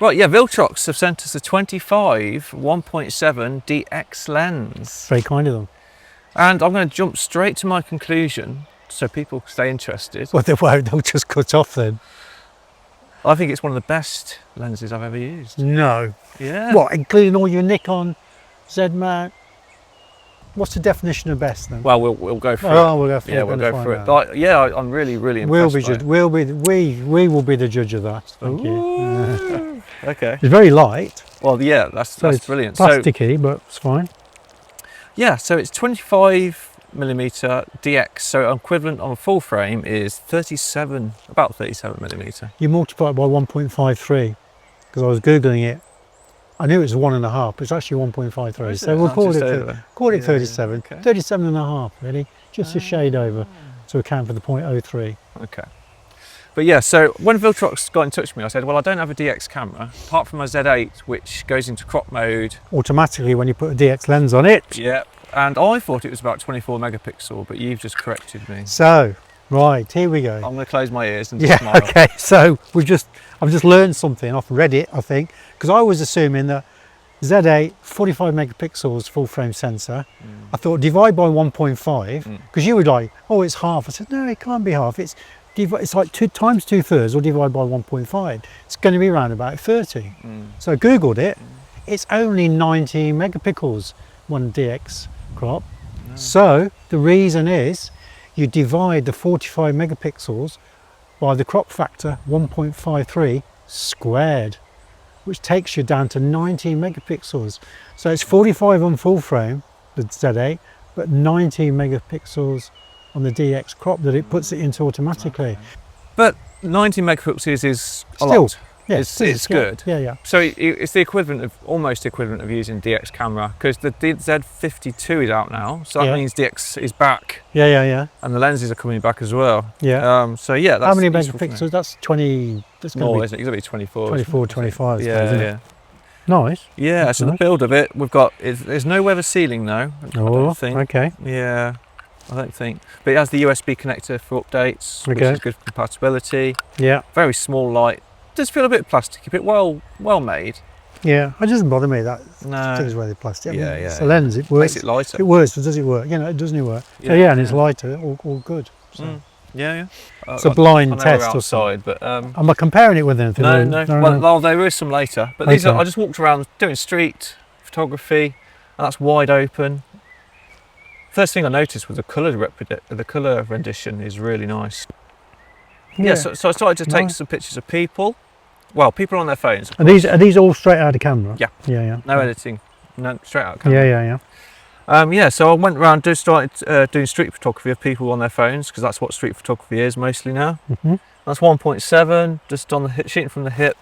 Right, yeah, Viltrox have sent us a 25 1.7 DX lens. Very kind of them. And I'm going to jump straight to my conclusion so people stay interested. Well, they won't, they'll just cut off then. I think it's one of the best lenses I've ever used. No. Yeah. What, including all your Nikon, Z-mount? What's the definition of best then? Well, we'll go through Oh, it. we'll go through it. Yeah, we'll Gonna go find through it. out. But yeah, I'm really, really impressed. We will be the judge of that. Thank you. Ooh. Okay. It's very light. Well, yeah, that's it's brilliant. Plasticky, but it's fine. Yeah, so it's 25mm DX, so equivalent on a full frame is about 37mm. You multiply it by 1.53 because I was googling it. I knew it was 1.5, but it's actually 1.53. So we'll call it 37. Okay. 37.5 really, just a shade over to account for the 0.03. Okay. But yeah, so when Viltrox got in touch with me, I said, well, I don't have a DX camera, apart from my Z8, which goes into crop mode. Automatically when you put a DX lens on it. Yep. And I thought it was about 24 megapixel, but you've just corrected me. So, right, here we go. I'm going to close my ears and just smile. Okay, so I've just learned something off Reddit, I think, because I was assuming that Z8, 45 megapixels full frame sensor. I thought divide by 1.5, because you were like, oh, it's half. I said, no, it can't be half. It's like 2 times 2/3 or divide by 1.5. It's going to be around about 30. So I Googled it. It's only 90 megapixels, one DX crop. So the reason is you divide the 45 megapixels by the crop factor 1.53 squared, which takes you down to 90 megapixels. So it's 45 on full frame, the Z8, but 90 megapixels on the DX crop that it puts it into automatically. But 90 megapixels is a Still, lot. Yeah, it's good. Yeah. So it's the equivalent of, almost equivalent of using DX camera, because the Z52 is out now, so that means DX is back. Yeah. And the lenses are coming back as well. Yeah. So yeah, that's how many megapixels? That's 20. That's going more, to isn't it? It's going to be 24. 24, 25. Yeah. Nice. Yeah. That's so nice. the build of it, we've got. There's no weather sealing though. I don't think. Okay. Yeah. I don't think. But it has the USB connector for updates, which is good for compatibility. Yeah. Very small, light. Does feel a bit plasticky, but well made. Yeah, it doesn't bother me that No. things where they're plastic. Yeah, It's a lens, it works. Makes it lighter. It works, but does it work? You know, it doesn't work. So and it's lighter, all good. So. Yeah. It's a blind I know test we're or something. outside, but Am I comparing it with anything? No. Well, there is some later, but these are. I just walked around doing street photography, and that's wide open. First thing I noticed was the colour rendition is really nice. Yeah, so I started to take some pictures of people. Well, people on their phones. Are these all straight out of camera? Yeah. Yeah. No editing, no straight out of camera. Yeah. So I went around, started doing street photography of people on their phones, because that's what street photography is mostly now. That's 1.7, just on the shooting from the hip.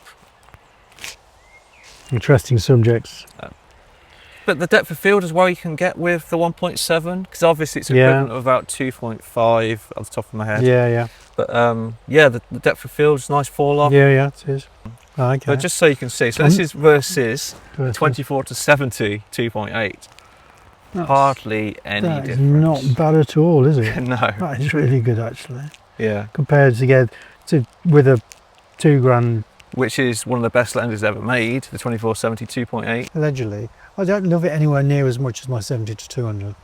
Interesting subjects. But the depth of field is where you can get with the 1.7, because obviously it's equivalent of about 2.5 off the top of my head. Yeah. But the depth of field is nice fall off. Yeah, it is. Okay. But just so you can see, so this is versus 24 to 70, 2.8. Hardly any that difference. Is not bad at all, is it? No. That is really good actually. Yeah. Compared with a £2,000. Which is one of the best lenses ever made, the 24-70 2.8. Allegedly. I don't love it anywhere near as much as my 70 to 200.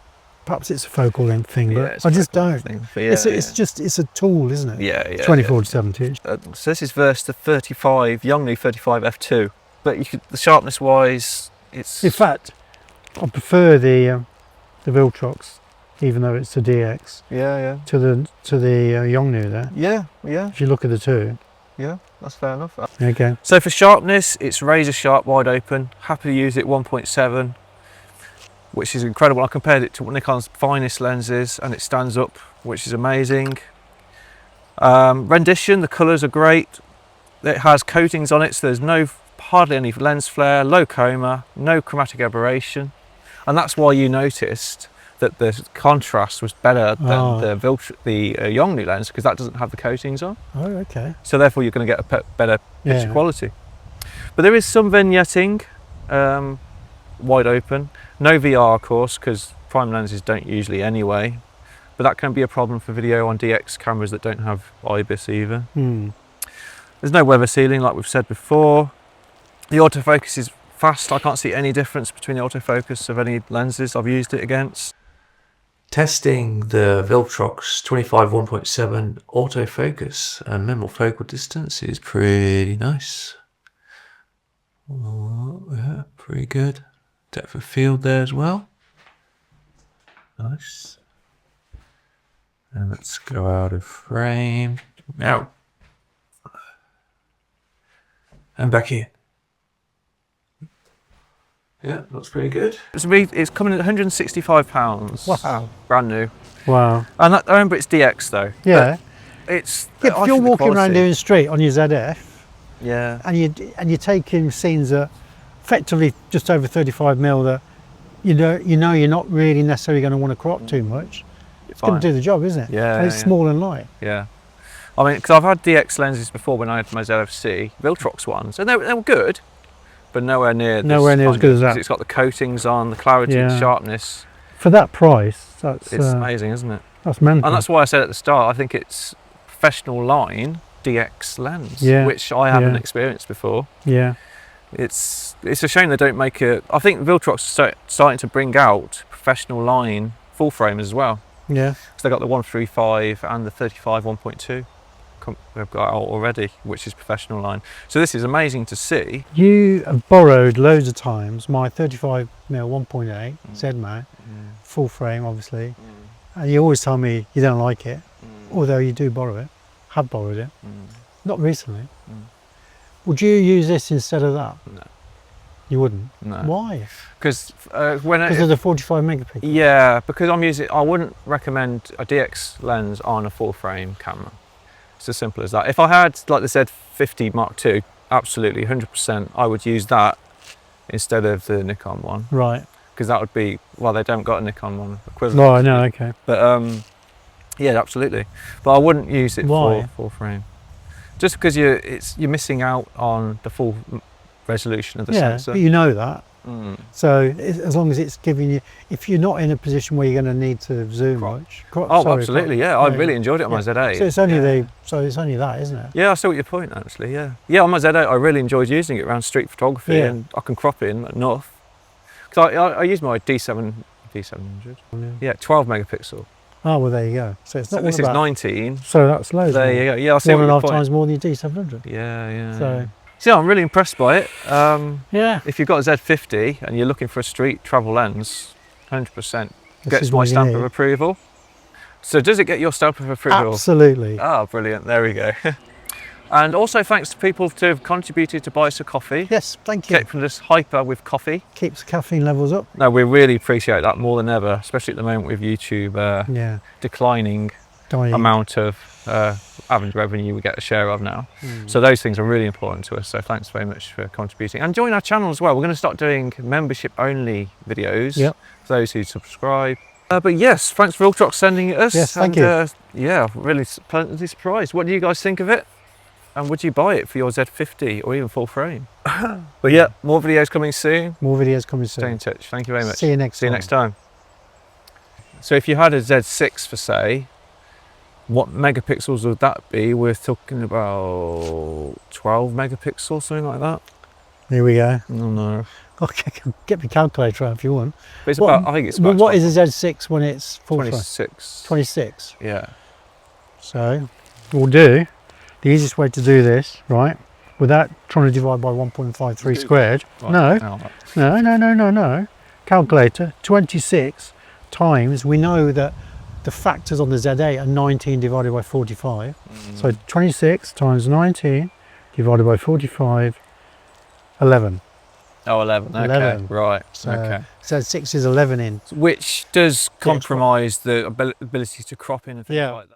Perhaps it's a focal length thing, but I just don't. It's a tool, isn't it? Yeah. 24 to 70. So this is versus the 35, Yongnuo 35 f2. But the sharpness wise, it's... In fact, I prefer the Viltrox, even though it's a DX. Yeah. To the Yongnuo there. Yeah. If you look at the two. Yeah, that's fair enough. Okay. So for sharpness, it's razor sharp, wide open. Happy to use it 1.7, which is incredible. I compared it to Nikon's finest lenses, and it stands up, which is amazing. Rendition, the colours are great. It has coatings on it, so there's hardly any lens flare, low chroma, no chromatic aberration, and that's why you noticed that the contrast was better than the Yongnuo lens, because that doesn't have the coatings on. Oh, okay. So therefore you're going to get a better picture quality. But there is some vignetting, wide open. No VR, of course, because prime lenses don't usually anyway. But that can be a problem for video on DX cameras that don't have IBIS either. There's no weather sealing, like we've said before. The autofocus is fast. I can't see any difference between the autofocus of any lenses I've used it against. Testing the Viltrox 25 1.7 autofocus, and minimal focal distance is pretty nice. Oh, yeah, pretty good. Depth of field there as well. Nice. And let's go out of frame. Now. And back here. Yeah, looks pretty good. It's coming at £165. Wow. Brand new. Wow. And I remember it's DX though. Yeah. It's. Yeah, if you're walking around doing street on your ZF, yeah, and you're taking scenes that effectively just over 35mm that you know you're not really necessarily going to want to crop too much. It's going to do the job, isn't it? Yeah. And it's small and light. Yeah. I mean, because I've had DX lenses before when I had my ZFC, Viltrox ones, and they were good, but nowhere near as good as that. It's got the coatings on, the clarity, the sharpness. For that price, it's amazing, isn't it? That's mental. And that's why I said at the start, I think it's professional line DX lens, which I haven't experienced before. Yeah. It's a shame they don't make it. I think Viltrox are starting to bring out professional line full frame as well. Yeah. So they got the 135 and the 35 1.2. They've got out already, which is professional line. So this is amazing to see. You have borrowed loads of times my 35mm 1.8 Z-mount, full frame obviously, and you always tell me you don't like it, although you do borrow it, have borrowed it, not recently. Would you use this instead of that? No. You wouldn't? No. Why? Because of the 45 megapixel? Yeah, because I wouldn't recommend a DX lens on a full frame camera. It's as simple as that. If I had like the Z50 Mark II, absolutely 100%, I would use that instead of the Nikon one. Right. Because that would be, well, they don't got a Nikon one equivalent. No, I know, okay. But yeah, absolutely. But I wouldn't use it for full frame. Just because you're missing out on the full resolution of the sensor. But you know that. So as long as it's giving you, if you're not in a position where you're going to need to zoom much. Absolutely, yeah. I really enjoyed it on my Z8. So it's only it's only that, isn't it? Yeah, I see what your point actually. Yeah, yeah. On my Z8, I really enjoyed using it around street photography, and I can crop in enough. Because I use my D700. Yeah, 12 megapixel. Oh well, there you go. So it's not. This is 19. So that's loads. There you go. Yeah, I see 1.5 times more than your D700. Yeah, yeah. So. Yeah, I'm really impressed by it. Yeah. If you've got a Z50 and you're looking for a street travel lens, 100% gets my stamp of approval. So does it get your stamp of approval? Absolutely. Ah, brilliant. There we go. And also thanks to people who have contributed to buy us a coffee. Yes, thank you. Keeping us hyper with coffee. Keeps caffeine levels up. No, we really appreciate that more than ever, especially at the moment with YouTube declining amount of average revenue we get a share of now. So those things are really important to us. So thanks very much for contributing. And join our channel as well. We're going to start doing membership only videos for those who subscribe. But yes, thanks for Viltrox sending it us. Yes, thank you. Yeah, really pleasantly surprised. What do you guys think of it? And would you buy it for your Z50 or even full frame? But yeah, more videos coming soon. More videos coming soon. Stay in touch. Thank you very much. See you next time. See you next time. So if you had a Z6 for say, what megapixels would that be? We're talking about 12 megapixels, something like that. Here we go. Oh no. Okay, get my calculator out if you want. But it's about, I think it's about. What is a Z6 when it's full 26. 26. Yeah. So we'll do the easiest way to do this, right? Without trying to divide by 1.53 squared. Right. No. Calculator, 26 times, we know that the factors on the Z8 are 19 divided by 45. So 26 times 19 divided by 45, 11. Oh, 11, okay, 11. Right, so, okay. So 6 is 11 in. Which does compromise the ability to crop in and things like that.